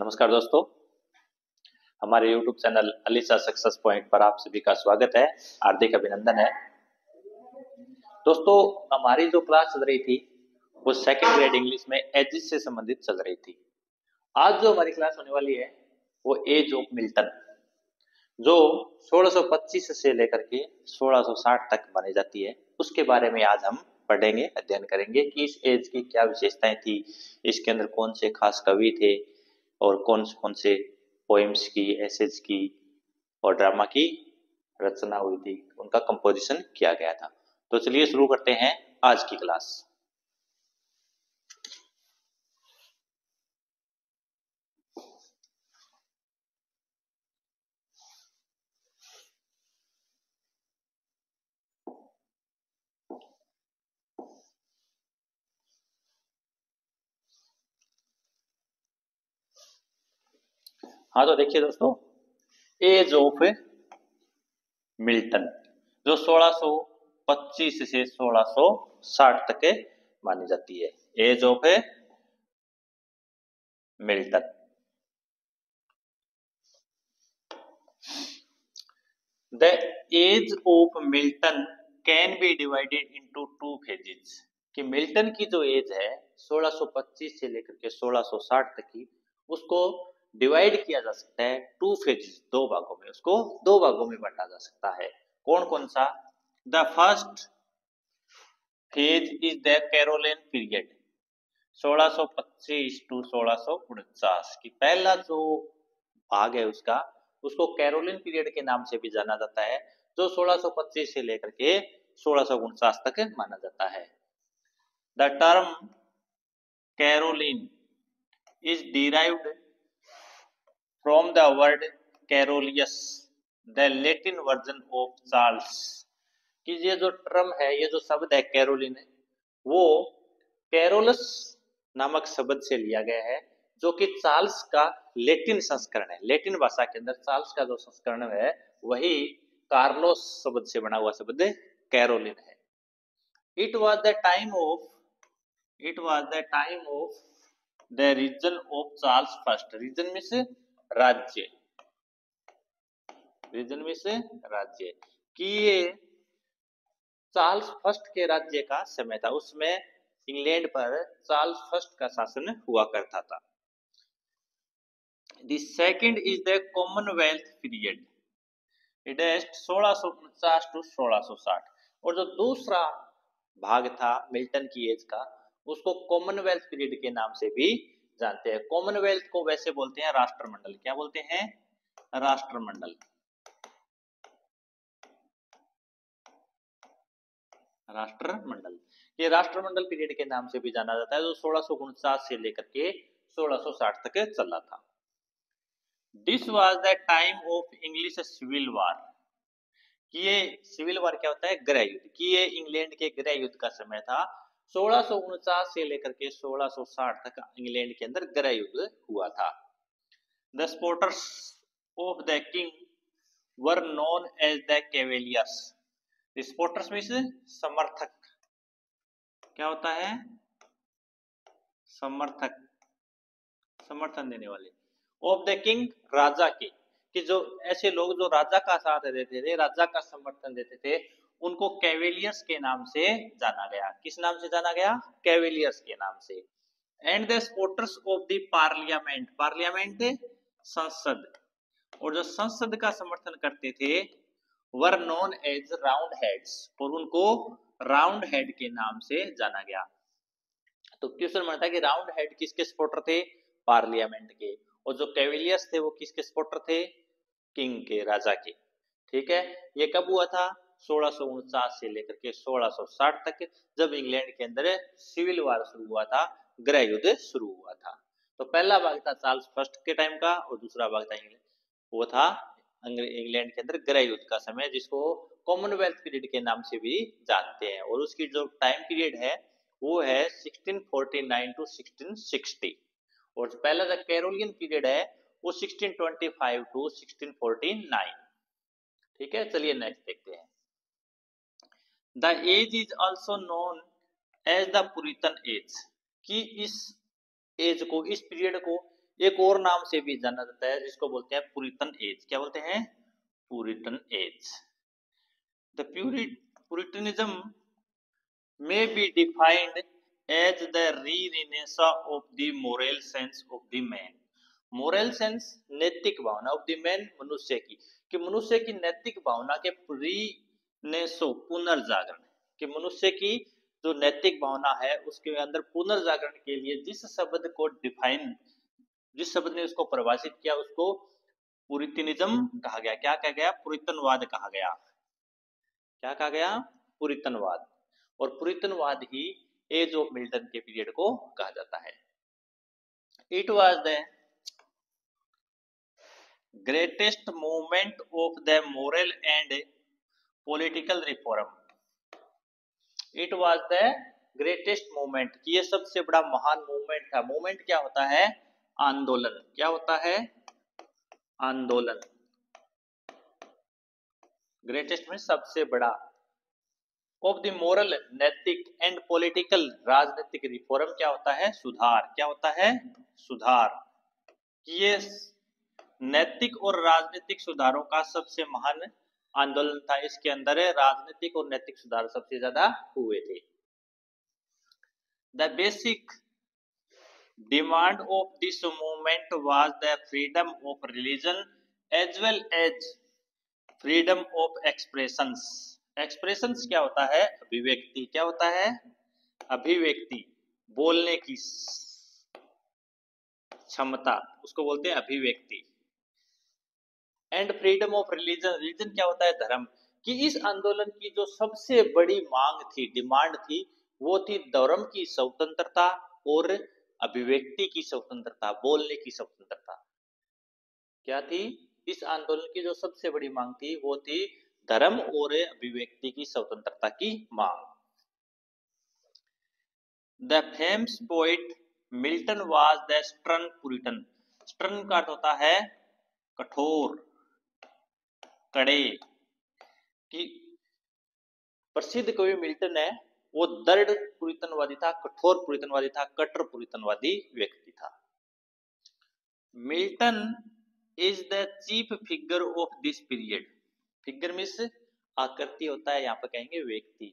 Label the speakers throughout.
Speaker 1: नमस्कार दोस्तों, हमारे YouTube channel Alisa success point पर आप सभी का स्वागत है। हार्दिक अभिनंदन है। दोस्तों, हमारी जो क्लास चल रही थी वो सेकंड ग्रेड इंग्लिश में एजेस से संबंधित चल रही थी। आज जो हमारी क्लास होने वाली है वो एज ऑफ मिल्टन, जो 1625 से लेकर के 1660 तक मानी जाती है, उसके बारे में आज हम पढ़ेंगे, अध्ययन करेंगे कि इस एज की क्या विशेषताएं थी, इसके अंदर कौन से खास कवि थे और कौन से पोएम्स की, एसेज की और ड्रामा की रचना हुई थी, उनका कंपोजिशन किया गया था। तो चलिए शुरू करते हैं आज की क्लास। हाँ, तो देखिए दोस्तों, एज ऑफ मिल्टन जो 1625 से 1660 तक मानी जाती है। Age of Milton. The age of Milton can be divided into two phases. कि मिल्टन की जो एज है 1625 से लेकर के 1660 तक की, उसको डिवाइड किया जा सकता है टू फेजेस, दो भागों में। उसको दो भागों में बांटा जा सकता है। कौन कौन सा? The first phase is the Caroline period 1625 to 1649 की। पहला जो भाग है उसको कैरोलिन पीरियड के नाम से भी जाना जाता है, जो 1625 से लेकर के 1649 तक माना जाता है। The term Caroline is derived from the word Carolus, the Latin version of Charles। कि ये जो टर्म है, ये जो शब्द है कैरोलिन है, वो कैरोलस नामक शब्द से लिया गया है, जो कि चार्ल्स का लेटिन संस्करण है। लेटिन भाषा के अंदर चार्ल्स का जो संस्करण है वही कार्लोस शब्द से बना हुआ शब्द कैरोलिन है। It was the time of the region of Charles First। region means राज्य, region means राज्य, कि ये चार्ल्स फर्स्ट के राज्य का समय था। उसमें इंग्लैंड पर चार्ल्स फर्स्ट का शासन हुआ करता था। The second is the Commonwealth period, it is 1649 to 1660। और जो दूसरा भाग था मिल्टन की एज का, उसको कॉमनवेल्थ पीरियड के नाम से भी जानते हैं। कॉमनवेल्थ को वैसे बोलते हैं राष्ट्रमंडल। क्या बोलते हैं? राष्ट्रमंडल। राष्ट्रमंडल, ये राष्ट्रमंडल पीरियड के नाम से भी जाना जाता है, जो 1649 से लेकर के 1660 तक चला था। This was the time of English civil war. कि ये सिविल वार क्या होता है? गृह युद्ध। कि ये इंग्लैंड के गृह युद्ध का समय था। 1649 से लेकर के 1660 तक इंग्लैंड के अंदर गृह युद्ध हुआ था। The supporters of the king were known as the cavaliers. Supporters means समर्थक। क्या होता है? समर्थक, समर्थन देने वाले। ऑफ द किंग, राजा के। कि जो ऐसे लोग जो राजा का साथ देते थे, राजा का समर्थन देते थे, उनको कैवेलियर्स के नाम से जाना गया। किस नाम से जाना गया? कैवेलियर्स के नाम से। And the supporters of the parliament, parliament संसद, और जो संसद का समर्थन करते थे were known as round heads, और उनको राउंड हेड के नाम से जाना गया। तो क्वेश्चन बनता है कि राउंड हेड किसके सपोर्टर थे? पार्लियामेंट के। और जो कैवेलियर्स थे वो किसके सपोर्टर थे? किंग के, राजा के। ठीक है, ये कब हुआ था? 1649 से लेकर के 1660 तक, जब इंग्लैंड के अंदर सिविल वार शुरू हुआ था, गृह युद्ध शुरू हुआ था। तो पहला भाग था चार्ल्स फर्स्ट के टाइम का, और दूसरा भाग था वो था इंग्लैंड के अंदर गृह युद्ध का समय, जिसको कॉमनवेल्थ पीरियड के नाम से भी जानते हैं। और उसकी जो टाइम पीरियड है वो है 1649 टू 1660। और जो पहला जो कैरोलियन पीरियड है वो 1625 टू 1649। ठीक है, चलिए नेक्स्ट देखते हैं। The age is also known as the Puritan age. कि इस एज को, इस पीरियड को एक और नाम से भी जाना जाता है जिसको बोलते हैं पुरितन एज। क्या बोलते हैं? Puritan age. The Puritanism may be defined as the re-renaissance of the moral sense of the man. Moral sense नैतिक भावना ऑफ द मैन मनुष्य की, कि मनुष्य की नैतिक भावना के रीनेसो पुनर्जागरण, कि मनुष्य की जो नैतिक भावना है उसके अंदर पुनर्जागरण के लिए जिस शब्द को डिफाइन, जिस शब्द ने उसको परिभाषित किया उसको पुरितनिज्म कहा गया। क्या कहा गया? पुरितनवाद कहा गया। क्या कहा गया? पुरितनवाद। और पुरितनवाद ही एज ऑफ मिल्टन के पीरियड को कहा जाता है। It was the greatest movement of the moral and political reform. It was the greatest movement, कि ये सबसे बड़ा महान मूवमेंट था। मूवमेंट क्या होता है? आंदोलन। क्या होता है? आंदोलन। ग्रेटेस्ट में सबसे बड़ा, ऑफ द मोरल नैतिक एंड पॉलिटिकल राजनीतिक रिफॉर्म। क्या होता है? सुधार। क्या होता है? सुधार। ये नैतिक और राजनीतिक सुधारों का सबसे महान आंदोलन था। इसके अंदर राजनीतिक और नैतिक सुधार सबसे ज्यादा हुए थे। The basic demand of this movement was the freedom of religion as well as freedom of expressions. Expressions क्या होता है? अभिव्यक्ति। क्या होता है? अभिव्यक्ति, बोलने की क्षमता, उसको बोलते हैं अभिव्यक्ति। And freedom of religion, religion क्या होता है? धर्म। कि इस आंदोलन की जो सबसे बड़ी मांग थी, डिमांड थी, वो थी धर्म की स्वतंत्रता और अभिव्यक्ति की स्वतंत्रता, बोलने की स्वतंत्रता। क्या थी? इस आंदोलन की जो सबसे बड़ी मांग थी वो थी धर्म और अभिव्यक्ति की स्वतंत्रता की मांग। The famous poet Milton was the stern Puritan. Stern का अर्थ होता है कठोर, कड़े। कि प्रसिद्ध कवि मिल्टन है वो दृढ़ पुरितनवादी था, कठोर पुरितनवादी था, कट्टर पुरितनवादी व्यक्ति था। Milton is the chief figure of this period. Figure means आकृति होता है, यहाँ पे कहेंगे व्यक्ति।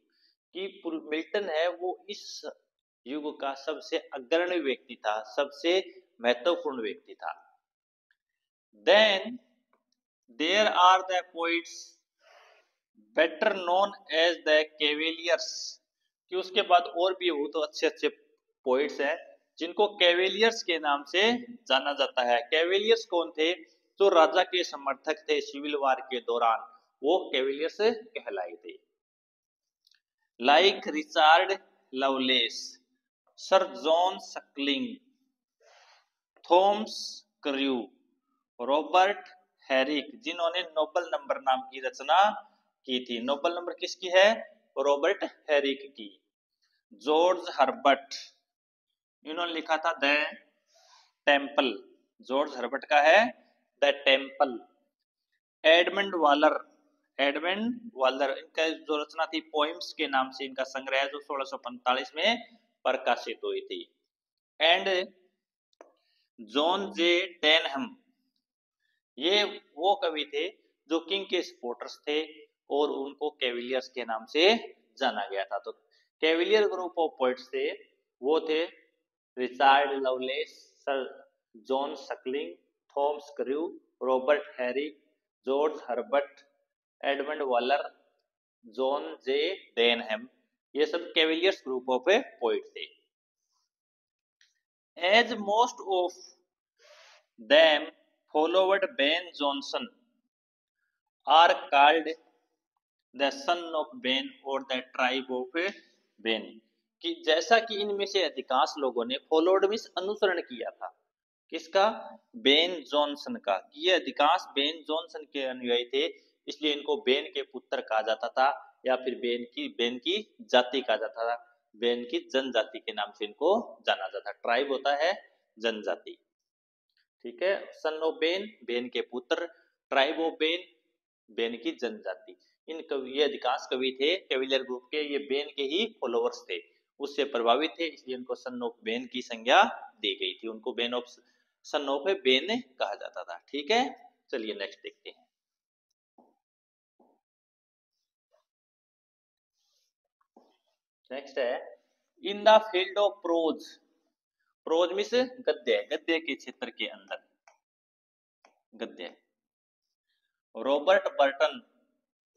Speaker 1: कि मिल्टन है वो इस युग का सबसे अग्रणी व्यक्ति था, सबसे महत्वपूर्ण व्यक्ति था। Then there are the poets better known as the cavaliers. कि उसके बाद और भी वो तो अच्छे अच्छे पोइट्स हैं जिनको कैवेलियर्स के नाम से जाना जाता है। कैवेलियर्स कौन थे? जो राजा के समर्थक थे सिविल वार के दौरान, वो कैवेलियर्स कहलाए थे। Like Richard Lovelace, sir John Suckling, Thomas Carew, Robert Herrick, जिन्होंने नोबल नंबर नाम की रचना की थी। नोबल नंबर किसकी है? रॉबर्ट हैरिक की। जॉर्ज हर्बर्ट, इन्होंने लिखा था द टेम्पल। जॉर्ज हर्बर्ट का है the Temple. Edmund Waller, Edmund Waller, इनका जो रचना थी पोइम्स के नाम से इनका संग्रह है जो 1645 में प्रकाशित हुई थी। एंड जॉन जे डेनहम, ये वो कवि थे जो किंग के सपोर्टर्स थे और उनको कैविलियर्स के नाम से जाना गया था। तो कैविलियर ग्रुप ऑफ पोइट्स थे वो थे Richard Lovelace, sir John Suckling, Thomas Carew, Robert Herrick, George Herbert, Edmund Waller, John J Denham. ये सब कैविलियर्स ग्रुप ऑफ पोइट थे। As most of them followed Ben Jonson are called the son of Ben और the tribe of Ben. कि जैसा कि इनमें से अधिकांश लोगों ने फॉलोवर्ड मींस अनुसरण किया था किसका? बेन जॉनसन का। ये अधिकांश बेन जॉनसन के अनुयायी थे, इसलिए इनको बेन के पुत्र कहा जाता था या फिर बेन की जाति कहा जाता था। बेन की जनजाति के नाम से इनको जाना जाता। ट्राइब होता है जनजाति, ठीक है। सन ऑफ बेन, बेन के पुत्र, ट्राइब ऑफ बेन, बेन की जनजाति। इन कवि, ये अधिकांश कवि थे कैविलियर ग्रुप के, ये बेन के ही फॉलोवर्स थे, उससे प्रभावित थे, इसलिए उनको सन ऑफ बेन की संज्ञा दी गई थी। उनको Ben of son of A Ben कहा जाता था। ठीक है, चलिए नेक्स्ट देखते हैं। नेक्स्ट है in the field of prose. Prose means गद्य, गद्य के क्षेत्र के अंदर गद्य। रॉबर्ट बर्टन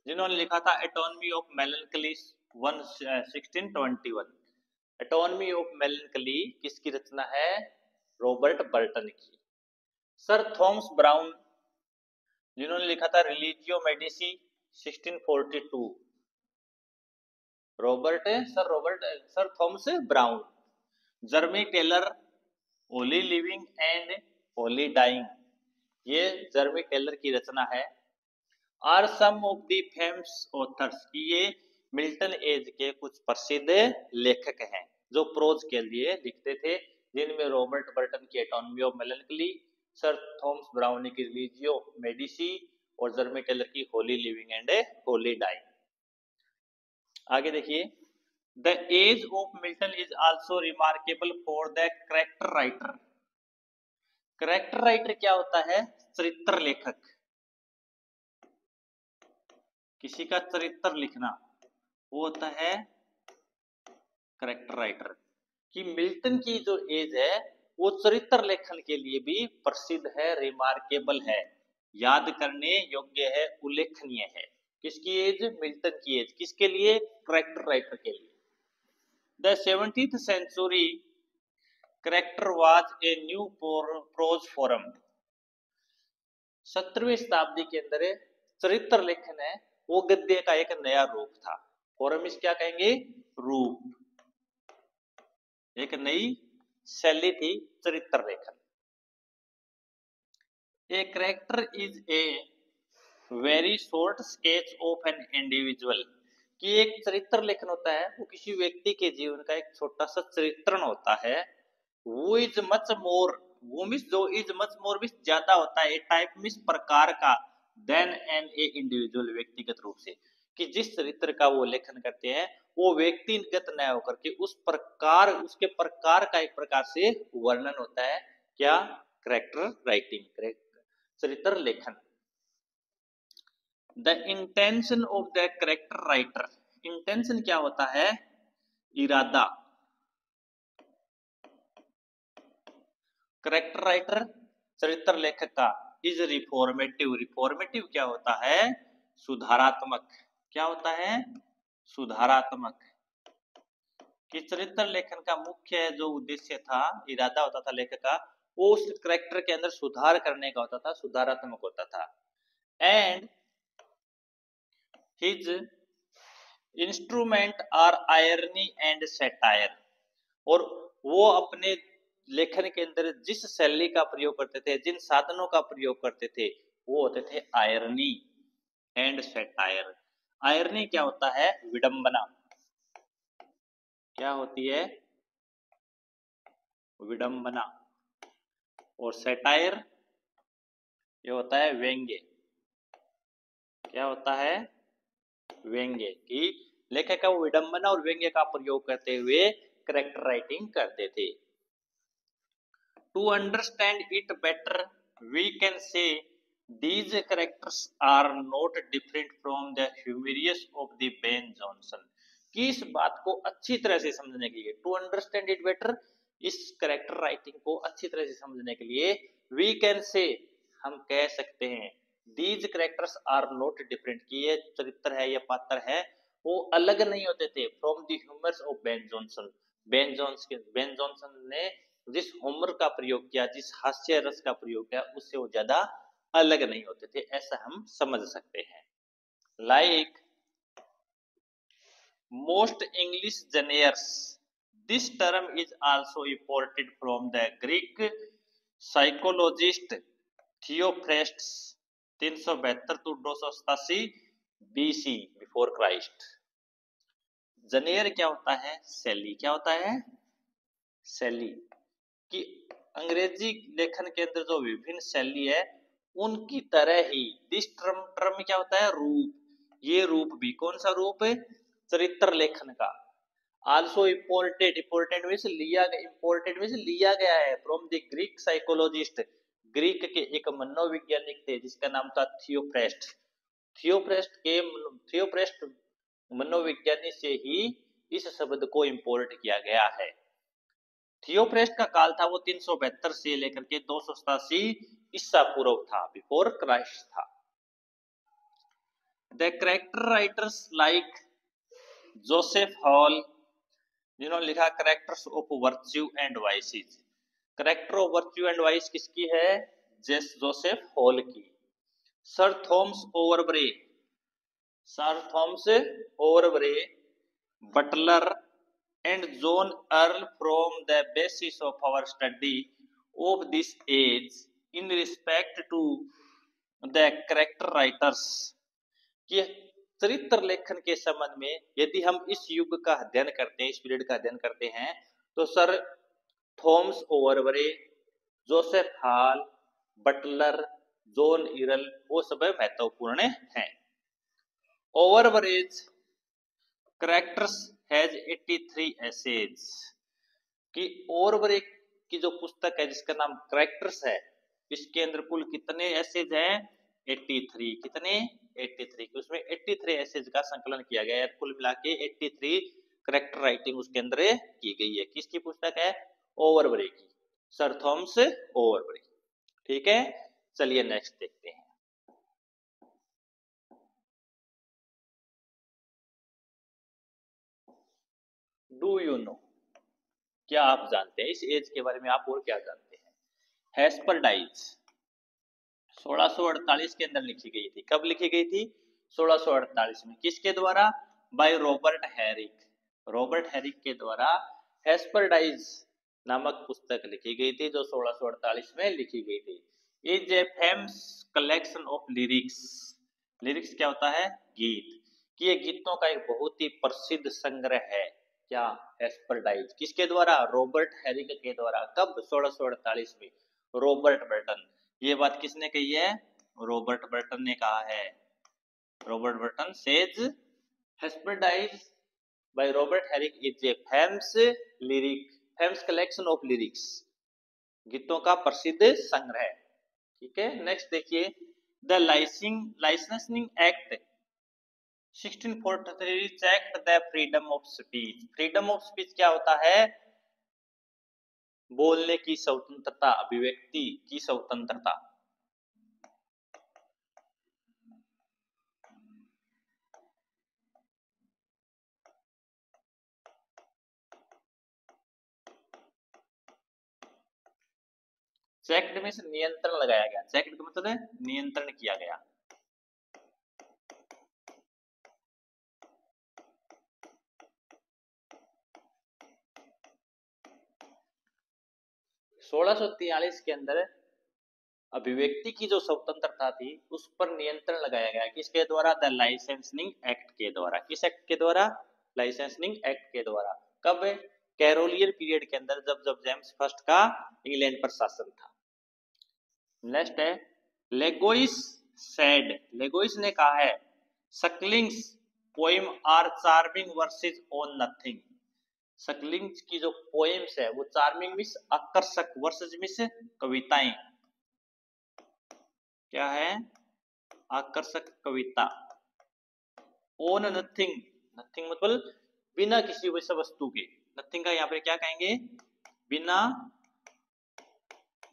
Speaker 1: जिन्होंने लिखा था Anatomy of Melancholy 1621। Anatomy of Melancholy किसकी रचना है? रॉबर्ट बर्टन की। सर थॉमस ब्राउन जिन्होंने लिखा था Religio Medici 1642। Sir Thomas Browne. Jeremy Taylor Holy living and Holi Dying, ये जर्मी टेलर की रचना है। Are some of the famous authors, ये मिल्टन एज के कुछ प्रसिद्ध लेखक हैं जो प्रोज के लिए लिखते थे, जिनमें रॉबर्ट बर्टन की anatomy of melancholy, sir Thomas Browne की रिलीजियो मेडिसी और जर्मी टेलर की holy living and Holi dying. आगे देखिए, the age of Milton is also remarkable for the character writer. Character writer क्या होता है? चरित्र लेखक, किसी का चरित्र लिखना, वो होता है कैरेक्टर राइटर। कि मिल्टन की जो एज है वो चरित्र लेखन के लिए भी प्रसिद्ध है, रिमार्केबल है, याद करने योग्य है, उल्लेखनीय है। किसकी एज? मिल्टन की एज। किसके लिए? कैरेक्टर राइटर के लिए। The 17th century character was a new prose form. 17वीं शताब्दी के अंदर चरित्र लेखन है वो गद्य का एक नया रूप था। फॉर्म इस क्या कहेंगे? रूप, एक नई शैली थी चरित्र लेखन। A character is a very short sketch of an individual, कि एक चरित्र लेखन होता है वो किसी व्यक्ति के जीवन का एक छोटा सा चरित्रण होता है। वो इज मच मोर, वो मीन्स जो इज मच मोर मीन्स ज्यादा होता है, ए टाइप मीन्स प्रकार का, देन एन ए इंडिविजुअल व्यक्तिगत रूप से, कि जिस चरित्र का वो लेखन करते हैं वो व्यक्तिगत न होकर के उस प्रकार, उसके प्रकार का एक प्रकार से वर्णन होता है। क्या? कैरेक्टर राइटिंग, चरित्र लेखन। The intention of the character writer, intention क्या होता है? इरादा। कैरेक्टर राइटर चरित्र लेखक का इज रिफॉर्मेटिव, रिफॉर्मेटिव क्या होता है? सुधारात्मक। क्या होता है? सुधारात्मक। कि चरित्र लेखन का मुख्य जो उद्देश्य था, इरादा होता था लेखक का, वो उस कैरेक्टर के अंदर सुधार करने का होता था, सुधारात्मक होता था। And his instrument are irony and satire, और वो अपने लेखन के अंदर जिस शैली का प्रयोग करते थे, जिन साधनों का प्रयोग करते थे, वो होते थे आयरनी एंड सैटायर। आयरनी क्या होता है? विडंबना। क्या होती है? विडंबना। और सैटायर ये होता है व्यंग्य। क्या होता है? व्यंग्य। कि लेखक का विडंबना और व्यंग्य का प्रयोग करते हुए कैरेक्टर राइटिंग करते थे। To understand it better we can say these characters are not different from the humorous of the Ben Jonson। कि इस बात को अच्छी तरह से समझने के लिए, टू अंडरस्टैंड इट बेटर, इस कैरेक्टर राइटिंग को अच्छी तरह से समझने के लिए, वी कैन से हम कह सकते हैं, these characters are not different, कि ये चरित्र है, ये पात्र है, वो अलग नहीं होते थे from the humours of Ben Jonson. Ben Jonson ने जिस ह्यूमर का प्रयोग किया, जिस हास्य रस का प्रयोग किया, उससे वो ज्यादा अलग नहीं होते थे, ऐसा हम समझ सकते हैं। Like most English genres, this term is also imported from the Greek psychologist Theophrastus 372 to 287 BC before Christ. Genre क्या होता है? शैली। क्या होता है? शैली। कि अंग्रेजी लेखन के अंदर जो विभिन्न शैली है उनकी तरह ही दिस टर्म क्या होता है? रूप। ये रूप भी कौन सा रूप है? चरित्र लेखन का। आल्सो इम्पोर्टेड, इम्पोर्टेड मीन्स लिया गया, इम्पोर्टेड मीन्स लिया गया है from the Greek psychologist, Greek के एक मनोवैज्ञानिक थे जिसका नाम था थियोफ्रेस्ट। थियोफ्रेस्ट के थियोफ्रेस्ट मनोविज्ञानी से ही इस शब्द को इंपोर्ट किया गया है। थियोफ्रेस्ट का काल था वो 372 से लेकर के 287 ईसा पूर्व था, बिफोर क्राइस्ट था। The character writers like Joseph Hall, जिन्होंने लिखा characters of virtue and vices. Character of virtue and vice किसकी है? जोसेफ हॉल की। Sir Thomas Overbury, sir Thomas Overbury, Butler and John Earl form the basis of our study of this age in respect to the character writers, कि चरित्र लेखन के संबंध में यदि हम इस युग का अध्ययन करते हैं, इस पीरियड का अध्ययन करते हैं, तो sir Thomas Overbury, Joseph Hall, Butler, John Earle, वो सब महत्वपूर्ण हैं। ओवरबरेज कैरेक्टर्स हैज 83 एसेज, कि ओवरबरे की जो पुस्तक है जिसका नाम कैरेक्टर्स है, इसके अंदर कुल कितने एसेज हैं? 83। कितने? 83। उसमें 83 एसेज का संकलन किया गया है, कुल मिला के 83 कैरेक्टर राइटिंग उसके अंदर की गई है। किसकी पुस्तक है? ओवरबरे की, सर थॉमस ओवरबरे। ठीक है, चलिए नेक्स्ट देखते हैं। डू यू नो, क्या आप जानते हैं इस एज के बारे में, आप और क्या जानते हैं? हेस्परडाइज 1648 के अंदर लिखी गई थी। कब लिखी गई थी? 1648 में। किसके द्वारा? Bye Robert Herrick, Robert Herrick के द्वारा हेस्परडाइज नामक पुस्तक लिखी गई थी, जो 1648 में लिखी गई थी। Is a famous collection of lyrics, lyrics क्या होता है? गीत, कि ये गीतों का एक बहुत ही प्रसिद्ध संग्रह है। क्या? हेस्परडाइज। किसके द्वारा? रॉबर्ट हैरिक के द्वारा। कब? 1648 में। रॉबर्ट बर्टन, ये बात किसने कही है? रॉबर्ट बर्टन ने कहा है। Robert Burton says Hesperides by Robert Herrick is a famous lyric, famous collection of lyrics, गीतों का प्रसिद्ध संग्रह। ठीक है, नेक्स्ट देखिए। The licensing act 1643 checked the freedom of speech. Freedom of speech क्या होता है? बोलने की स्वतंत्रता, अभिव्यक्ति की स्वतंत्रता। चेक्ड में से नियंत्रण लगाया गया, चेक्ड का मतलब है नियंत्रण किया गया। सोलह सौ 43 के अंदर अभिव्यक्ति की जो स्वतंत्रता थी उस पर नियंत्रण लगाया गया। किसके द्वारा? द लाइसेंसिंग एक्ट के द्वारा। किस एक्ट के द्वारा? लाइसेंसिंग एक्ट के द्वारा। कब? कैरोलियन पीरियड के अंदर, जब जब जेम्स फर्स्ट का इंग्लैंड पर शासन था। नेक्स्ट है लेगोइस सेड, लेगोइस ने कहा है Suckling's poem are charming verses on nothing. Suckling's की जो पोएम्स है वो चार्मिंग मींस आकर्षक, वर्सेस मींस कविताएं, क्या है? आकर्षक कविता। ओन नथिंग, नथिंग मतलब बिना किसी विषय वस्तु के। नथिंग का यहाँ पे क्या कहेंगे? बिना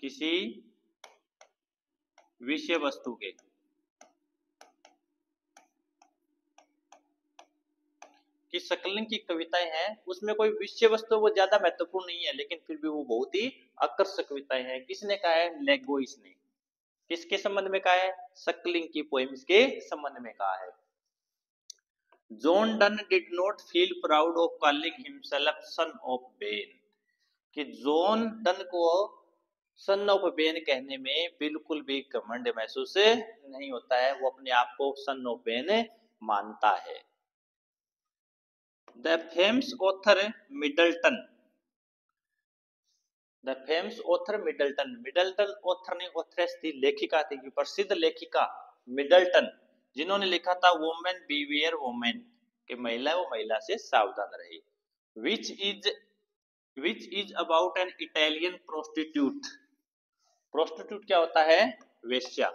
Speaker 1: किसी विषय वस्तु के। कि सकलिंग की कविताएं हैं उसमें कोई विषय वस्तु वो ज्यादा महत्वपूर्ण नहीं है, लेकिन फिर भी वो बहुत ही आकर्षक कविताएं हैं। किसने कहा है? लेगोइस ने। किसके संबंध में कहा है? सकलिंग की पोएम्स के संबंध में कहा है। John Donne did not feel proud of calling himself sun of Ben, कि जॉन डन को सन ऑफ बेन कहने में बिल्कुल भी घमंड महसूस नहीं होता है, वो अपने आप को सन ऑफ बेन मानता है। The famous author Middleton, the famous author Middleton, Middleton author ने, ऑथरेस थी, लेखिका थी, प्रसिद्ध लेखिका मिडल्टन, जिन्होंने लिखा था वुमेन बीवियर वुमेन, कि महिला वो महिला से सावधान रहे। Which is about an Italian prostitute. Prostitute क्या होता है? वेश्या।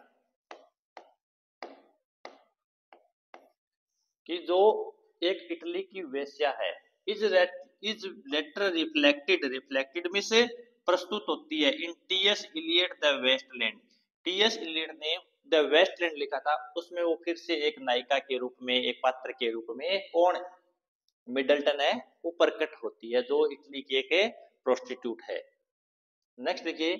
Speaker 1: कि जो एक इटली की वेश्या है। इज लेटर रिफ्लेक्टेड में से प्रस्तुत होती है in T S Eliot the Waste Land. T S Eliot ने द वेस्टलैंड लिखा था, उसमें वो फिर से एक नायिका के रूप में, एक पात्र के रूप में कौन मिडल्टन है वो प्रकट होती है, जो इटली की एक प्रोस्टिट्यूट है। नेक्स्ट देखिए,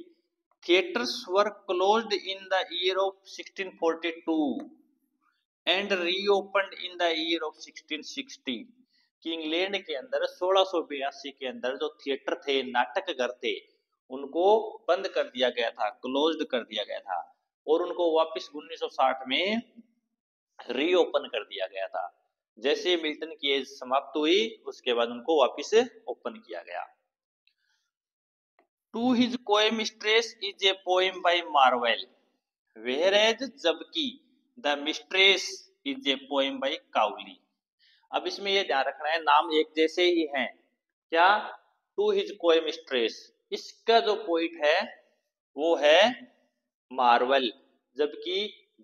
Speaker 1: theatres were closed in the year of 1642 and reopened in the year of 1660। कि इंग्लैंड के अंदर 1682 के अंदर जो थिएटर थे, नाटक घर थे, उनको बंद कर दिया गया था, क्लोज्ड कर दिया गया था, और उनको वापस 1960 में रीओपन कर दिया गया था। जैसे मिल्टन की एज समाप्त हुई, उसके बाद उनको वापस ओपन किया गया। To his poem stress is a poem by Marvell, whereas जबकि the mistress is a poem by Cowley. अब इसमें ये ध्यान रखना है, नाम एक जैसे ही हैं। क्या? टू हिज पोएम स्ट्रेस, इसका जो पोइट है वो है मार्वेल, जबकि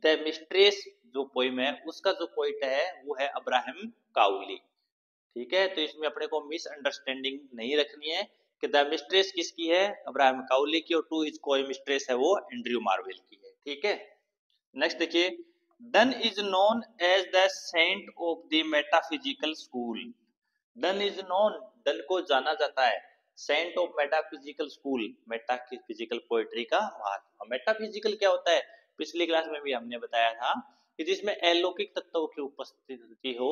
Speaker 1: द मिस्ट्रेस जो पोइम है उसका जो पोइट है वो है अब्राहम काउली। ठीक है, तो इसमें अपने को मिसअंडरस्टैंडिंग नहीं रखनी है कि द मिस्ट्रेस किसकी है? अब्राहम काउली की, और टू हिज कोई मिस्ट्रेस है वो एंड्रयू मार्वेल की है। ठीक है, नेक्स्ट देखिए, Donne is known as the saint of the metaphysical school. Donne is known, Donne को जाना जाता है, saint of metaphysical school, metaphysical poetry का महात्मा। मेटाफिजिकल क्या होता है? पिछली क्लास में भी हमने बताया था कि जिसमें अलौकिक तत्वों की उपस्थिति हो,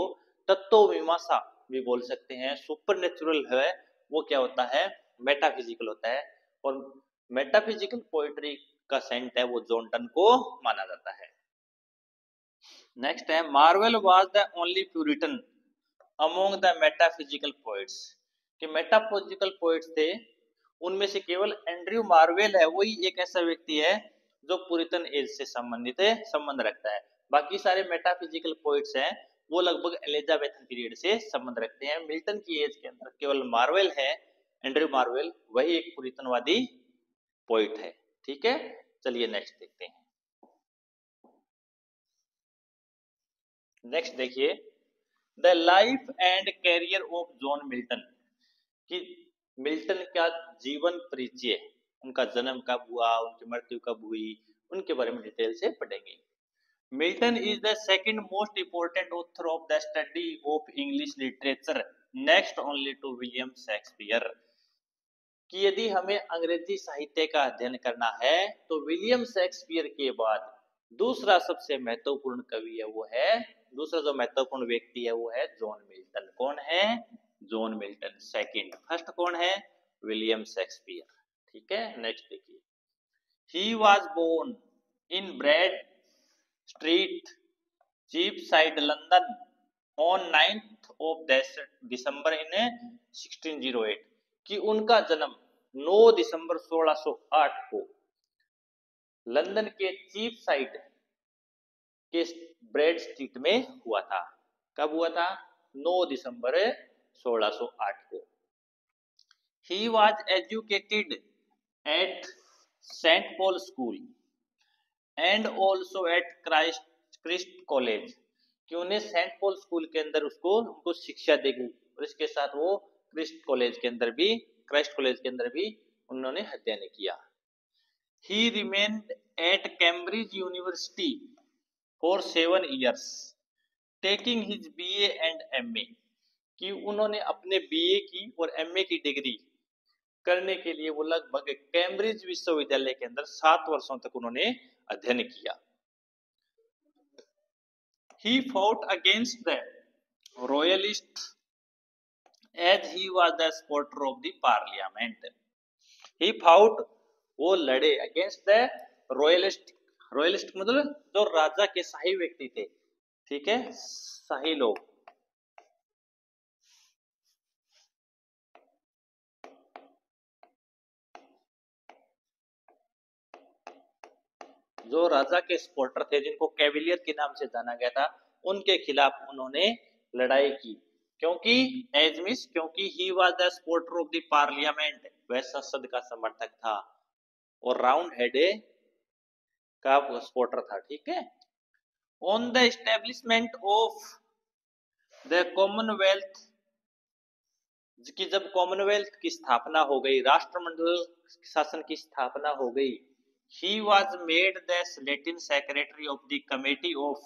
Speaker 1: तत्व मीमांसा भी बोल सकते हैं, सुपर नेचुरल है, वो क्या होता है? मेटाफिजिकल होता है। और मेटाफिजिकल पोएट्री का सेंट है वो जॉन डन को माना जाता है। नेक्स्ट है, marvel was the only Puritan among the metaphysical poets. कि मेटाफिजिकल पोएट्स थे, उनमें से केवल एंड्रयू मार्वेल है वही एक ऐसा व्यक्ति है जो पुरितन एज से संबंधित है, संबंध रखता है। बाकी सारे मेटाफिजिकल पोएट्स हैं वो लगभग एलिजाबेथन पीरियड से संबंध रखते हैं। मिल्टन की एज के अंदर केवल मार्वेल है, एंड्रयू मार्वेल, वही एक पुरितनवादी पोइट है। ठीक है, चलिए नेक्स्ट देखते हैं। नेक्स्ट देखिए, the life and carrier of John Milton. कि मिल्टन का जीवन परिचय, उनका जन्म कब हुआ, उनकी मृत्यु कब हुई, उनके बारे में डिटेल से पढ़ेंगे। Milton is the second most important author of the study of English literature, next only to William Shakespeare. कि यदि हमें अंग्रेजी साहित्य का अध्ययन करना है तो विलियम शेक्सपियर के बाद दूसरा सबसे महत्वपूर्ण कवि है वो है, दूसरा जो महत्वपूर्ण व्यक्ति है वो है जॉन मिल्टन। कौन है? John Milton second. फर्स्ट कौन है? William Shakespeare. ठीक है, नेक्स्ट देखिए, he was born in Bread Street, Cheapside, London on 9th of December in 1608। कि उनका जन्म 9 दिसंबर 1608 को लंदन के चीप साइड के ब्रेड स्ट्रीट में हुआ था। कब हुआ था? 9 दिसंबर 1608 को। He was educated at St. Paul School and also at Christ College। कि उन्हें सेंट पॉल स्कूल के अंदर उनको शिक्षा दी गई, और इसके साथ वो क्राइस्ट कॉलेज के अंदर भी उन्होंने अध्ययन किया। He remained at Cambridge University for 7 years, taking his BA and MA। कि उन्होंने अपने BA की और MA की डिग्री करने के लिए वो लगभग कैम्ब्रिज विश्वविद्यालय के अंदर 7 वर्षों तक उन्होंने अध्ययन किया। He fought against the royalists as he was the supporter of the parliament। He fought, वो लड़े, against the royalist मतलब जो राजा के शाही व्यक्ति थे। ठीक है, शाही लोग, जो राजा के सपोर्टर थे, जिनको कैविलियर के नाम से जाना गया था, उनके खिलाफ उन्होंने लड़ाई की। क्योंकि एज मीन्स क्योंकि he was the supporter of the parliament, वह संसद का समर्थक था, और राउंड हेड का सपोर्टर था, ठीक है। On the establishment of the Commonwealth, कि जब कॉमनवेल्थ की स्थापना हो गई, राष्ट्रमंडल शासन की स्थापना हो गई, he was made the Latin secretary of the committee of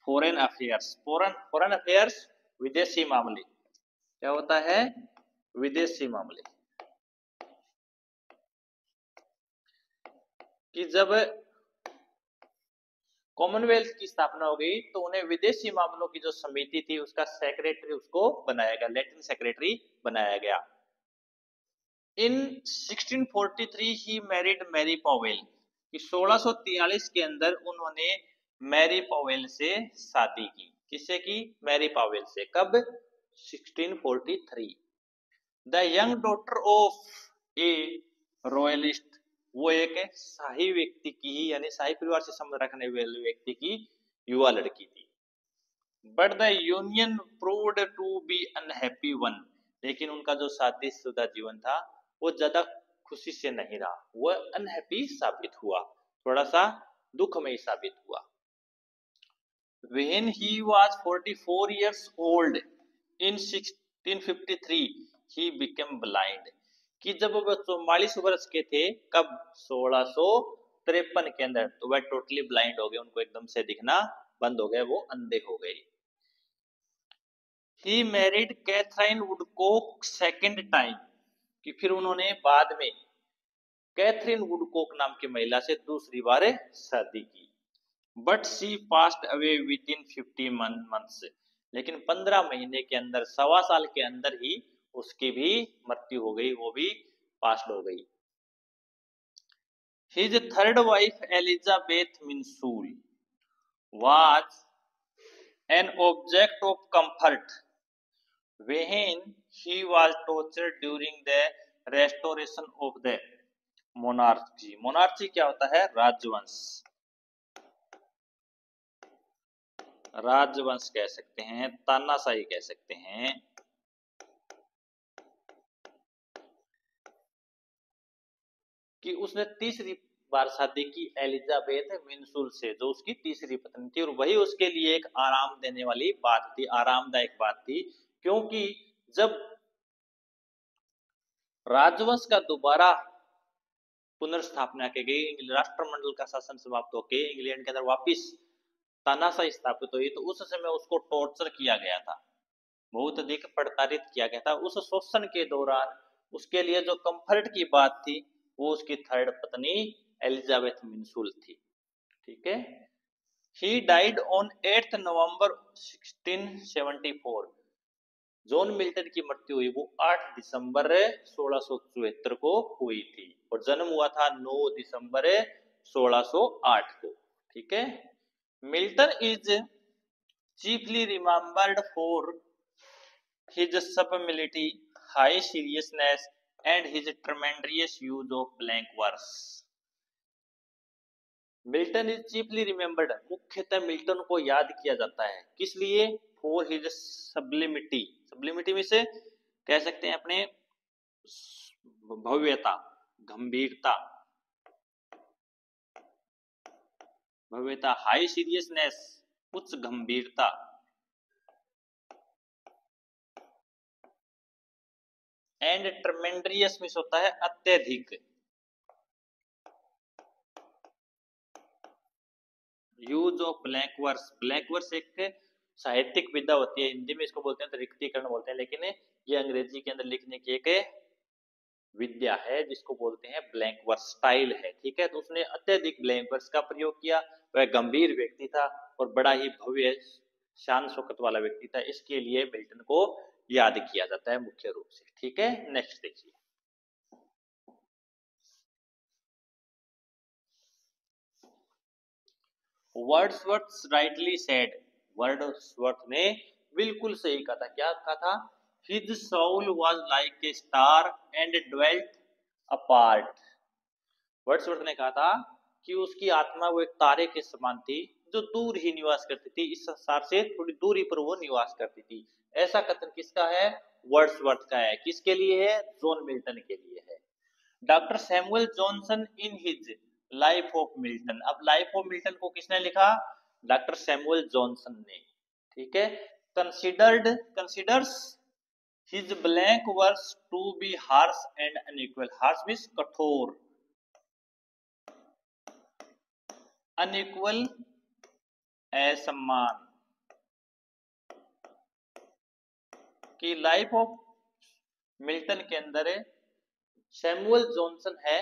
Speaker 1: foreign affairs. Foreign affairs विदेशी मामले, क्या होता है, विदेशी मामले। कि जब कॉमनवेल्थ की स्थापना हो गई तो उन्हें विदेशी मामलों की जो समिति थी उसका सेक्रेटरी उसको बनाया गया, लेटिन सेक्रेटरी बनाया गया। इन 1643 ही मैरिड मैरी पॉवेल, कि 1643 के अंदर उन्होंने मैरी पॉवेल से शादी की। किससे की, मैरी पॉवेल से। कब, 1643। The young daughter of A royalist, वो एक शाही व्यक्ति की ही, यानी शाही परिवार से संबंध रखने वाले व्यक्ति की युवा लड़की थी। But the union proved to be unhappy one, लेकिन उनका जो शादीशुदा जीवन था वो ज्यादा खुशी से नहीं रहा, वह अनहैप्पी साबित हुआ, थोड़ा सा दुखमय साबित हुआ। When he was 44 years old in 1653 he became blind, कि जब वह 44 वर्ष के थे, कब, 1653 के अंदर, तो वह टोटली ब्लाइंड हो गए, उनको एकदम से दिखना बंद हो गया, वो अंधे हो गए। He married Katherine Woodcock second time, कि फिर उन्होंने बाद में कैथरीन वुडकॉक नाम की महिला से दूसरी बार शादी की। But she passed away within 50 months, लेकिन 15 महीने के अंदर, 1.25 साल के अंदर ही उसकी भी मृत्यु हो गई, वो भी पास्ट हो गई। His third wife Elizabeth Minshull was an object of comfort when he was tortured during the restoration of the monarchy. Monarchy क्या होता है, राजवंश, राजवंश कह सकते हैं, तानाशाही कह सकते हैं। कि उसने तीसरी बार शादी की एलिजाबेथ मिंसूल से, जो उसकी तीसरी पत्नी थी, और वही उसके लिए एक आराम देने वाली बात थी, आरामदायक बात थी। क्योंकि जब राजवंश का दोबारा पुनर्स्थापना की गई, राष्ट्रमंडल का शासन समाप्त होकर इंग्लैंड के अंदर वापिस तानाशाही स्थापित हुई, तो उस समय उसको टॉर्चर किया गया था, बहुत अधिक प्रताड़ित किया गया था। उस शोषण के दौरान उसके लिए जो कंफर्ट की बात थी वो उसकी थर्ड पत्नी एलिजाबेथ मिंसूल थी, ठीक है। He died on 8 November 1674, John Milton की मृत्यु हुई वो 8 दिसंबर 1674 को हुई थी, और जन्म हुआ था 9 दिसंबर 1608 को, ठीक है। Milton is chiefly remembered for his sublimity, high seriousness, and his tremendous use of blank verse. Milton is chiefly remembered, मुख्यतः मिल्टन को याद किया जाता है, किस लिए, फॉर हिज सब्लिमिटी, सब्लिमिटी में से कह सकते हैं अपने भव्यता, गंभीरता, भव्यता, हाई सीरियसनेस, उच्च गंभीरता, एंड ट्रेमेंड्रियस में होता है अत्यधिक। Use of blank verse, blank verse एक साहित्यिक विधा होती है, हिंदी में इसको बोलते हैं तो रिक्तीकरण बोलते हैं, लेकिन ये अंग्रेजी के अंदर लिखने की एक विद्या है जिसको बोलते हैं ब्लैंक वर्स स्टाइल है, ठीक है। तो उसने अत्यधिक ब्लैंक वर्स का प्रयोग किया, वह गंभीर व्यक्ति था और बड़ा ही भव्य शान शौकत वाला व्यक्ति था, इसके लिए मिल्टन को याद किया जाता है मुख्य रूप से, ठीक है। नेक्स्ट देखिए, वर्ड्सवर्थ राइटली सेड, वर्ड्सवर्थ ने बिल्कुल सही कहा था, क्या कहा था, his soul was like a star and dwelt apart. Wordsworth ने कहा था कि उसकी आत्मा वो एक तारे के समान थी जो दूर ही निवास करती थी, इस संसार से थोड़ी दूरी पर वो निवास करती थी। ऐसा कथन किसका है? वर्ड्सवर्थ का है। किसके लिए है? जॉन मिल्टन के लिए है। Doctor Samuel Johnson in his Life of Milton. अब लाइफ ऑफ मिल्टन को किसने लिखा? डॉक्टर सैमुअल जॉनसन ने। ठीक है। Considers his blank verse to be harsh and unequal. Harsh means कठोर, अनइक्वल असमान। कि लाइफ ऑफ मिल्टन के अंदर सैमुअल जॉनसन है,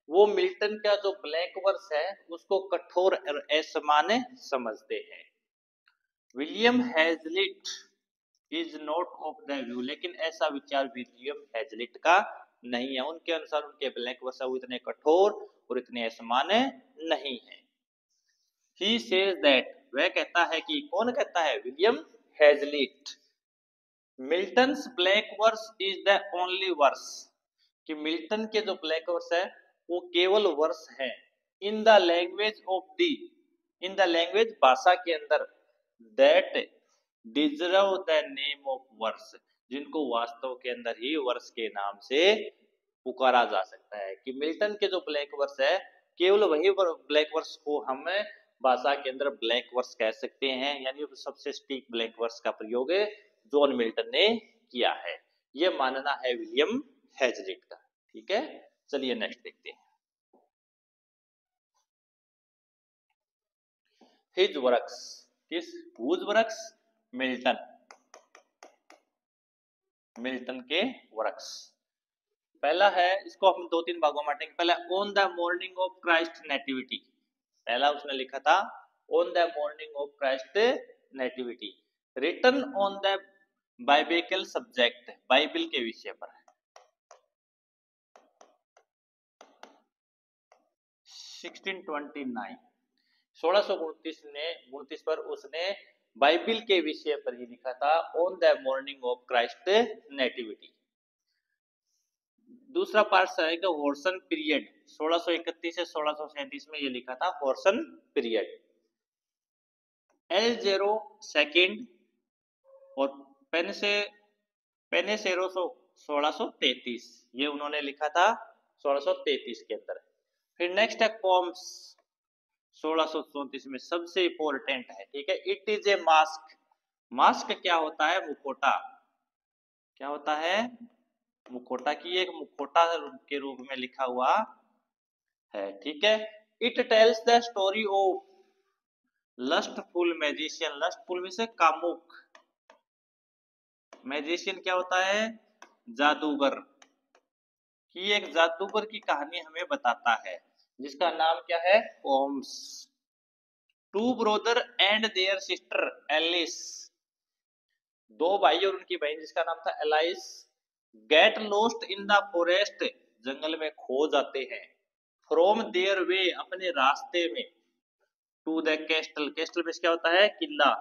Speaker 1: वो मिल्टन का जो ब्लैंक वर्स है उसको कठोर और असमान्य समझते हैं। William Hazlitt is not of the view. लेकिन ऐसा विचार विलियम हैजलिट का नहीं है। उनके अनुसार उनके ब्लैंक वर्स इतने कठोर और इतने असमान्य नहीं है। ही सेज दैट, वह कहता है कि, कौन कहता है? William Hazlitt. Milton's black verse is the only verse. कि मिल्टन के जो ब्लैक वर्स है वो केवल वर्स है। In the language of the, in the language भाषा के अंदर, that deserve the name of verse, जिनको वास्तव के अंदर ही वर्स के नाम से पुकारा जा सकता है। कि मिल्टन के जो ब्लैक वर्स है केवल वही ब्लैक वर्स को हम भाषा के अंदर ब्लैक वर्स कह सकते हैं, यानी सबसे स्टीक ब्लैक वर्स का प्रयोग जॉन मिल्टन ने किया है। यह मानना है विलियम हैजलिट का। ठीक है, चलिए नेक्स्ट देखते हैं। हिज वर्क्स, किस? Whose works? मिल्टन, मिल्टन के वर्क्स। पहला है, इसको हम दो तीन भागों में बांटेंगे। पहला on the morning of Christ nativity. पहला उसने लिखा था on the morning of Christ nativity, written on the biblical subject, Bible के विषय पर है। 1629 1629 पर उसने बाइबल के विषय पर ही लिखा था, on the morning of Christ nativity. दूसरा पार्ट आएगा हॉर्सन पीरियड, 1631 से 1637 में ये लिखा था हॉर्सन पीरियड। एल जेरो सेकंड और पेनेसेरोसो 1633, ये उन्होंने लिखा था 1633 के अंदर। फिर नेक्स्ट है कॉम्स 1634 में, सबसे इंपॉर्टेंट है। ठीक है, it is A mask. Mask क्या होता है? मुखोटा। क्या होता है? मुखोटा। की एक मुखोटा के रूप में लिखा हुआ है। ठीक है, it tells the story of lustful magician. Lustful में से कामुक, मैजिशियन क्या होता है? जादूगर। की एक जादूगर की कहानी हमें बताता है, जिसका नाम क्या है? Holmes. Two brother and their sister Alice, दो भाई और उनकी बहन जिसका नाम था Alice, get lost in the forest, जंगल में खो जाते हैं। फ्रॉम देयर वे, अपने रास्ते में। टू द कैस्टल, कैस्टल में क्या होता है? किला।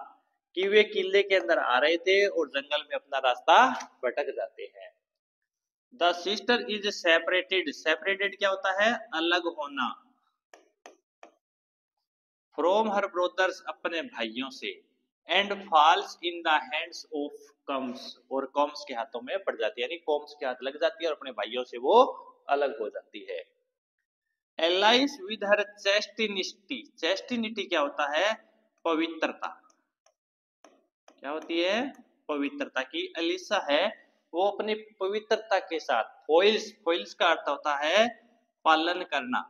Speaker 1: कि वे किले के अंदर आ रहे थे और जंगल में अपना रास्ता भटक जाते हैं। The sister is separated, separated क्या होता है? अलग होना। फ्रॉम हर ब्रदर्स, अपने भाइयों से। And falls in the hands of comes, और कम्स के हाथों में पड़ जाती है, यानी कम्स के हाथ लग जाती है और अपने भाइयों से वो अलग हो जाती है। एलाइस विद हर चेस्टिनिटी, चेस्टिनिटी क्या होता है? पवित्रता। क्या होती है? पवित्रता। की एलिसा है वो अपनी पवित्रता के साथ, फोइल्स, फोइल्स का अर्थ होता है पालन करना।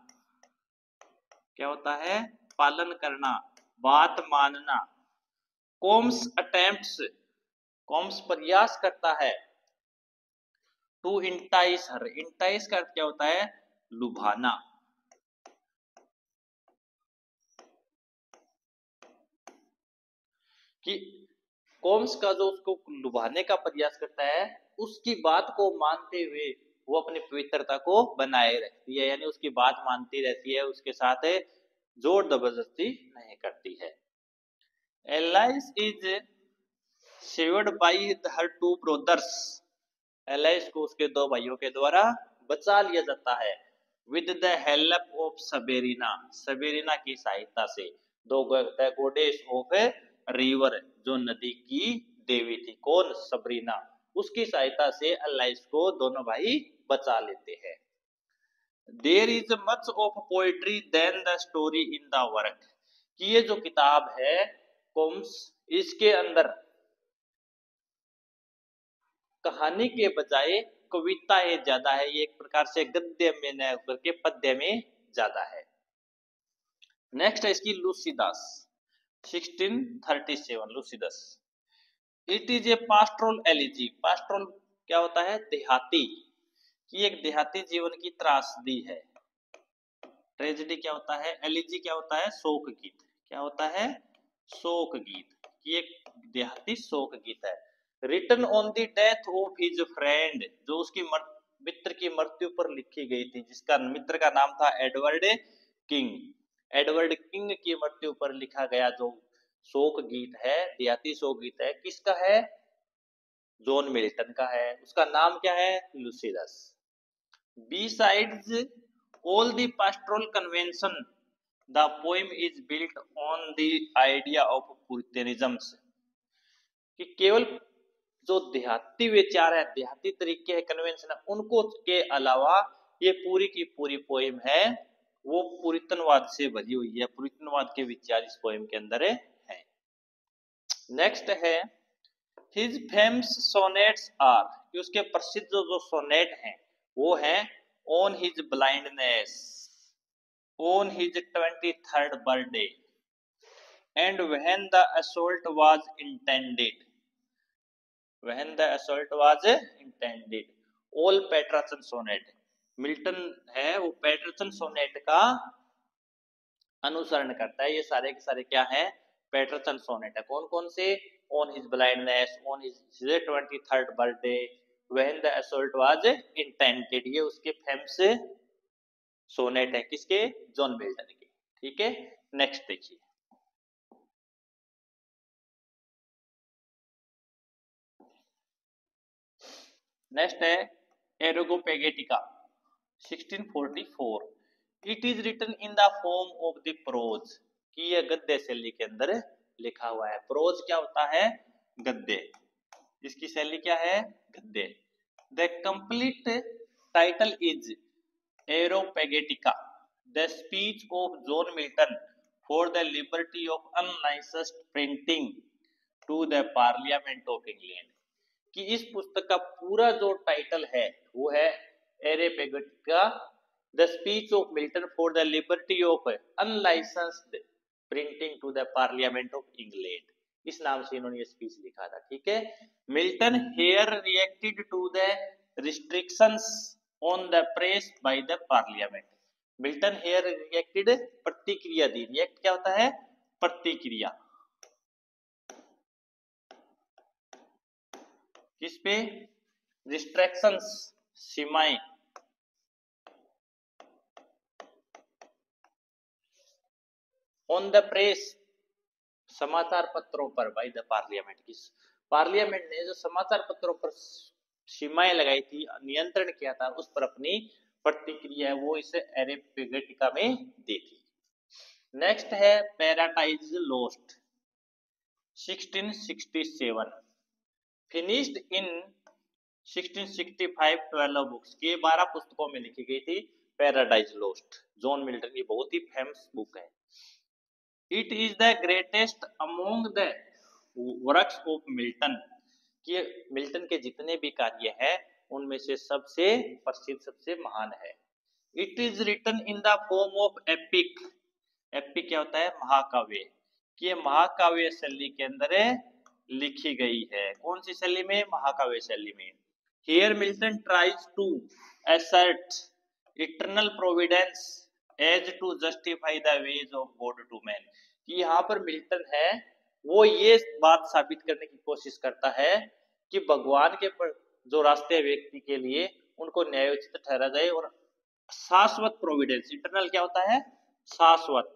Speaker 1: क्या होता है? पालन करना, बात मानना। कॉम्स अटेम्प्ट्स, कॉम्स प्रयास करता है। टू इंटाइस हर, इंटाइस का अर्थ क्या होता है? लुभाना। कि कॉम्स का जो उसको लुभाने का प्रयास करता है, उसकी बात को मानते हुए वो अपनी पवित्रता को बनाए रखती है, यानी उसकी बात मानती रहती है, उसके साथ जोर जबरदस्ती नहीं करती है। Alias is savoured bye her two brothers, alias को उसके दो भाइयों के द्वारा बचा लिया जाता है। विद द हेल्प ऑफ सबेरिना, सबेरिना की सहायता से। द गोडेस ऑफ ए रिवर, जो नदी की देवी थी, कौन? सबरीना। उसकी सहायता से अलाइस को दोनों भाई बचा लेते हैं। There is much of poetry than the story in the work, कि ये जो किताब है कोम्स, इसके अंदर कहानी के बजाय कविताएं ज्यादा है। ये एक प्रकार से गद्य में न करके पद्य में ज्यादा है। नेक्स्ट है इसकी Lycidas 1637 Lycidas. It is a pastoral elegy. Pastoral क्या होता है? देहाती, कि एक देहाती जीवन की त्रासदी है। ट्रेजेडी क्या होता है? एलिजी क्या होता है? शोक गीत। क्या होता है? शोक गीत। ये एक देहाती शोक गीत है। Written on the death of his friend, जो उसकी मित्र की मृत्यु पर लिखी गई थी, जिसका मित्र का नाम था एडवर्ड किंग। एडवर्ड किंग की मृत्यु पर लिखा गया जो शोक गीत है, देहाती शोक गीत है, किसका है? जॉन मिल्टन का है। उसका नाम क्या है? लूसीडस। Besides all the pastoral convention, the poem is built on the idea of Puritanism, कि केवल जो देहाती विचार है, देहाती तरीके है, कन्वेंशन है, उनको के अलावा ये पूरी की पूरी पोएम है वो पुरितनवाद से भरी हुई है। पुरितनवाद के विचार इस पोएम के अंदर है। नेक्स्ट है हिज फेम्स सोनेट्स आर, कि उसके प्रसिद्ध जो सोनेट हैं वो है on his blindness, on his 23rd birthday, and when the assault was intended, when the assault was intended, all Petrarchan sonnet. Milton है वो पैटरसन सोनेट का अनुसरण करता है। ये सारे के सारे क्या है? पैटरसन सोनेट है। कौन कौन से? On his blindness, on his 23rd birthday, when the assault was intended, ये उसके फेमस सोनेट है। किसके? जॉन मिल्टन के। ठीक है, नेक्स्ट देखिए। नेक्स्ट है Areopagitica 1644। It is written in the form of the prose, कि यह गद्य शैली के अंदर लिखा हुआ है। प्रोज क्या होता है? गद्य। इसकी शैली क्या है? गद्य। The complete title is Areopagitica, the speech of John Milton for the liberty of unlicensed printing to the parliament of England, कि इस पुस्तक का पूरा जो टाइटल है वो है Areopagitica, the speech of Milton for the liberty of unlicensed printing to the parliament of England. इस नाम से इन्होंने ये स्पीच लिखा था। ठीक है, Milton here reacted to the restrictions on the press by the parliament. Milton here reacted, प्रतिक्रिया दी। रिएक्ट क्या होता है? प्रतिक्रिया। किस पे? रिस्ट्रिक्शंस, सीमाएं। ऑन द प्रेस, समाचार पत्रों पर, बाय द पार्लियामेंट, की पार्लियामेंट ने जो समाचार पत्रों पर सीमाएं लगाई थी, नियंत्रण किया था, उस पर अपनी प्रतिक्रिया है वो इसे एरोपेगेटिका में दी थी। नेक्स्ट है पैराडाइज लोस्ट 1667, फिनिश्ड इन 1665, 12 बुक्स की 12 पुस्तकों में लिखी गई थी पैराडाइज लोस्ट। जॉन मिल्टन की बहुत ही फेमस बुक है। It is the greatest among the works of Milton, कि मिल्टन के जितने भी कार्य हैं उनमें से सबसे प्रसिद्ध, सबसे महान है। It is written in the form of epic. Epic क्या होता है? महाकाव्य। कि ये महाकाव्य शैली के अंदर लिखी गई है। कौन सी शैली में? महाकाव्य शैली में। Here Milton tries to assert eternal providence as to justify the ways of God to man, कि यहाँ पर मिल्टन है वो ये बात साबित करने की कोशिश करता है कि भगवान के जो रास्ते व्यक्ति के लिए उनको न्यायोचित ठहरा जाए, और शाश्वत प्रोविडेंस। इटरनल क्या होता है? शाश्वत।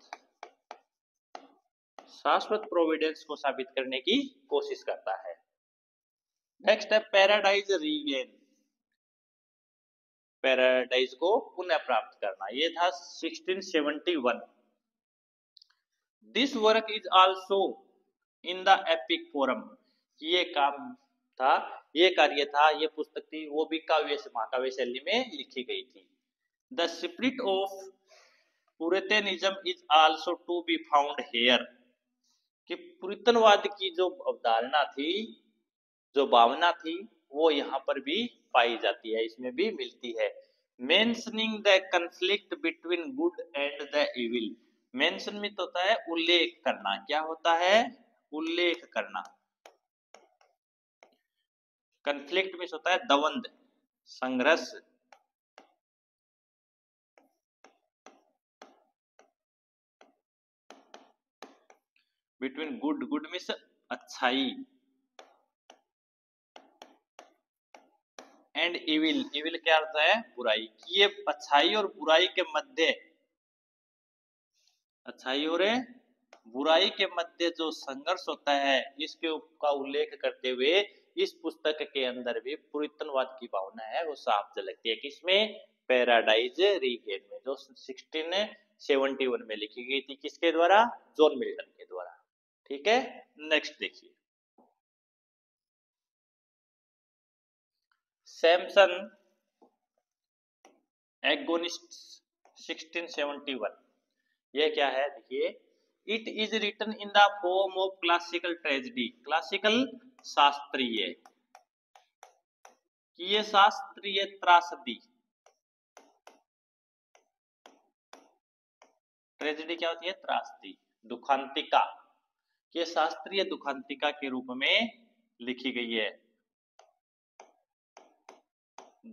Speaker 1: शाश्वत प्रोविडेंस को साबित करने की कोशिश करता है। नेक्स्ट है पैराडाइज रीगेन, पैराडाइज को पुनः प्राप्त करना। ये था 1671। This work is also in the epic forum. ये काम था, ये कार्य था, ये पुस्तक थी, वो भी काव्य महाकाव्य शैली में लिखी गई थी। The spirit of Puritanism is also to be found here. कि पुरितनवाद की जो अवधारणा थी, जो भावना थी, वो यहाँ पर भी पाई जाती है, इसमें भी मिलती है। Mentioning the conflict between good and the evil. Mention में तो होता है उल्लेख करना, क्या होता है? उल्लेख करना। कन्फ्लिक्ट में होता है द्वंद्व, संघर्ष। बिटवीन गुड, गुड मीन्स अच्छाई, एंड इविल, इविल क्या अर्थ है? बुराई। ये अच्छाई और बुराई के मध्य, अच्छाई और बुराई के मध्य जो संघर्ष होता है, इसके का उल्लेख करते हुए इस पुस्तक के अंदर भी पुरितनवाद की भावना है वो साफ झलकती है। किसमें? पैराडाइज रीगेन में, जो 1671 में लिखी गई थी। किसके द्वारा? जॉन मिल्टन के द्वारा। ठीक है, नेक्स्ट देखिए। सैमसन एगोनिस्ट 1671, ये क्या है? देखिए, it is written in the form of classical tragedy. Classical शास्त्रीय, कि ये शास्त्रीय त्रासदी। ट्रेजेडी क्या होती है? त्रासदी, दुखांतिका। ये शास्त्रीय दुखांतिका के रूप में लिखी गई है।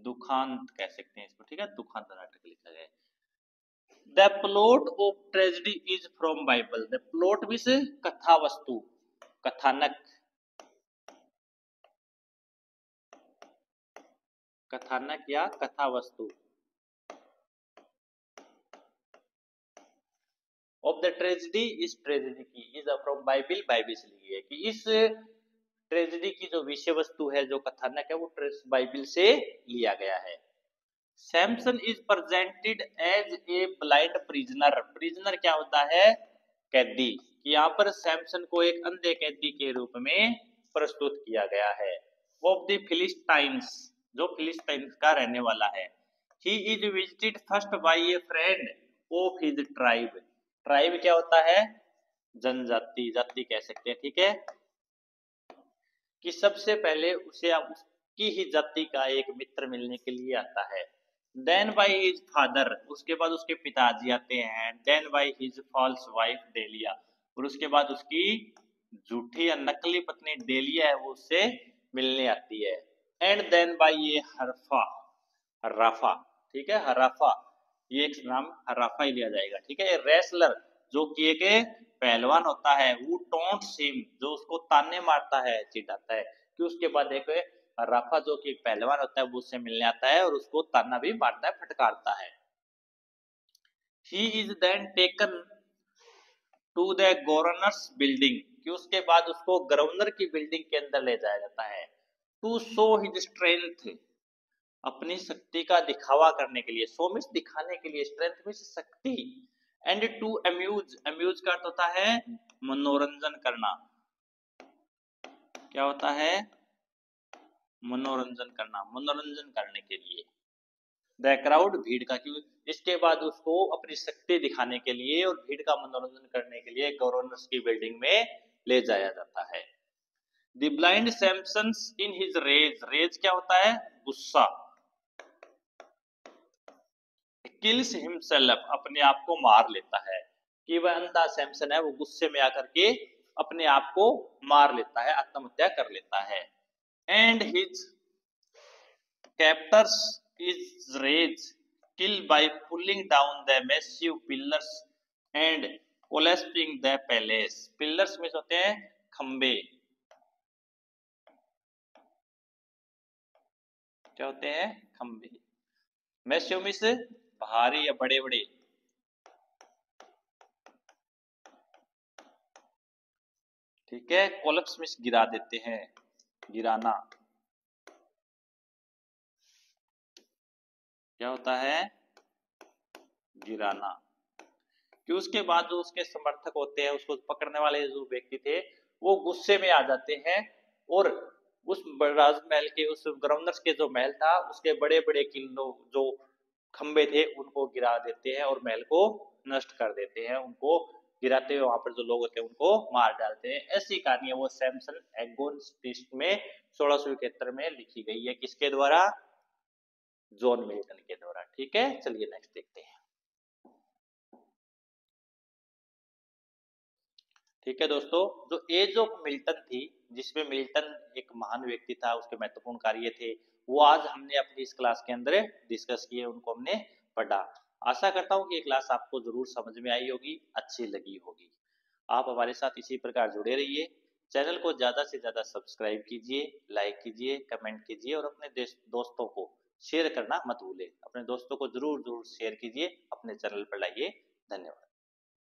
Speaker 1: दुखांत कह सकते हैं इसको, ठीक है, दुखांत नाटक लिखा गया है। The plot of tragedy is from Bible. The plot means कथा वस्तु, कथानक, कथानक या कथा वस्तु। ऑफ द ट्रेजेडी, इस ट्रेजेडी की, इज फ्रॉम बाइबल, बाइबल से ली है। कि इस ट्रेजेडी की जो विषय वस्तु है, जो कथानक है, वो बाइबल से लिया गया है। Samson is presented as a blind prisoner. Prisoner क्या होता है? कैदी। कि यहाँ पर सैमसन को एक अंधे कैदी के रूप में प्रस्तुत किया गया है। ऑफ द फिलिस्टाइन्स, जो फिलिस्टाइन्स का रहने वाला है। He is visited first by A friend of his tribe. Tribe क्या होता है? जनजाति, जाति कह सकते हैं, ठीक है। कि सबसे पहले उसे उसकी ही जाति का एक मित्र मिलने के लिए आता है। देन बाय हिज फादर, उसके बाद उसके पिताजी आते हैं। Then by his false wife Dalila, और उसके बाद उसकी झूठी या नकली पत्नी डेलिया है, वो उससे मिलने आती है। एंड देन बाय ये हरफा, हराफा, ठीक है, हराफा, ये एक नाम हराफा ही लिया जाएगा, ठीक है। रेसलर, जो कि एक पहलवान होता है, वो टोंट सिम, जो उसको ताने मारता है, चिढ़ाता है। कि उसके बाद एक हराफा, जो कि पहलवान होता है, वो उससे मिलने आता है और उसको ताना भी मारता है, फटकारता है। He is then taken to the governor's building, कि उसके बाद उसको गवर्नर की बिल्डिंग के अंदर ले जाया जाता है। टू शो हिज स्ट्रेंथ, अपनी शक्ति का दिखावा करने के लिए। शो मीन्स दिखाने के लिए, स्ट्रेंथ मीन्स शक्ति। एंड टू अम्यूज, अम्यूज का अर्थ होता है मनोरंजन करना। क्या होता है? मनोरंजन करना, मनोरंजन करने के लिए। द क्राउड, भीड़ का। क्यों? इसके बाद उसको अपनी शक्ति दिखाने के लिए और भीड़ का मनोरंजन करने के लिए गवर्नर्स की बिल्डिंग में ले जाया जाता है। The blind Samson's in his rage, rage क्या होता है? गुस्सा। किल्स हिमसेल्फ, अपने आप को मार लेता है। कि वह अंधा सैमसन है, वो गुस्से में आकर के अपने आप को मार लेता है, आत्महत्या कर लेता है। And his captors is raise kill by pulling down the massive pillars and collapsing the palace. Pillars में होते हैं खंबे, क्या होते हैं? खंबे। massive मीन्स भारी या बड़े बड़े, ठीक है। collapse मीन्स गिरा देते हैं, गिराना। क्या होता है? गिराना। कि उसके बाद जो उसके समर्थक होते हैं, उसको पकड़ने वाले जो व्यक्ति थे, वो गुस्से में आ जाते हैं और उस राजमहल के, उस गवर्नर के जो महल था, उसके बड़े बड़े किलों जो खंबे थे उनको गिरा देते हैं और महल को नष्ट कर देते हैं। उनको गिराते हुए वहां पर जो लोग होते हैं उनको मार डालते हैं। ऐसी कहानी है वो सैमसन एगोनिस्ट में 1671 में लिखी गई है। किसके द्वारा? जॉन मिल्टन के द्वारा। ठीक है, चलिए नेक्स्ट देखते हैं। ठीक है दोस्तों, जो एज ऑफ मिल्टन थी, जिसमें मिल्टन एक महान व्यक्ति था, उसके महत्वपूर्ण कार्य थे, वो आज हमने अपनी इस क्लास के अंदर डिस्कस किए, उनको हमने पढ़ा। आशा करता हूँ कि ये क्लास आपको जरूर समझ में आई होगी, अच्छी लगी होगी। आप हमारे साथ इसी प्रकार जुड़े रहिए। चैनल को ज्यादा से ज्यादा सब्सक्राइब कीजिए, लाइक कीजिए, कमेंट कीजिए और अपने दोस्तों को शेयर करना मत भूलें। अपने दोस्तों को जरूर जरूर शेयर कीजिए, अपने चैनल पर लाइए। धन्यवाद।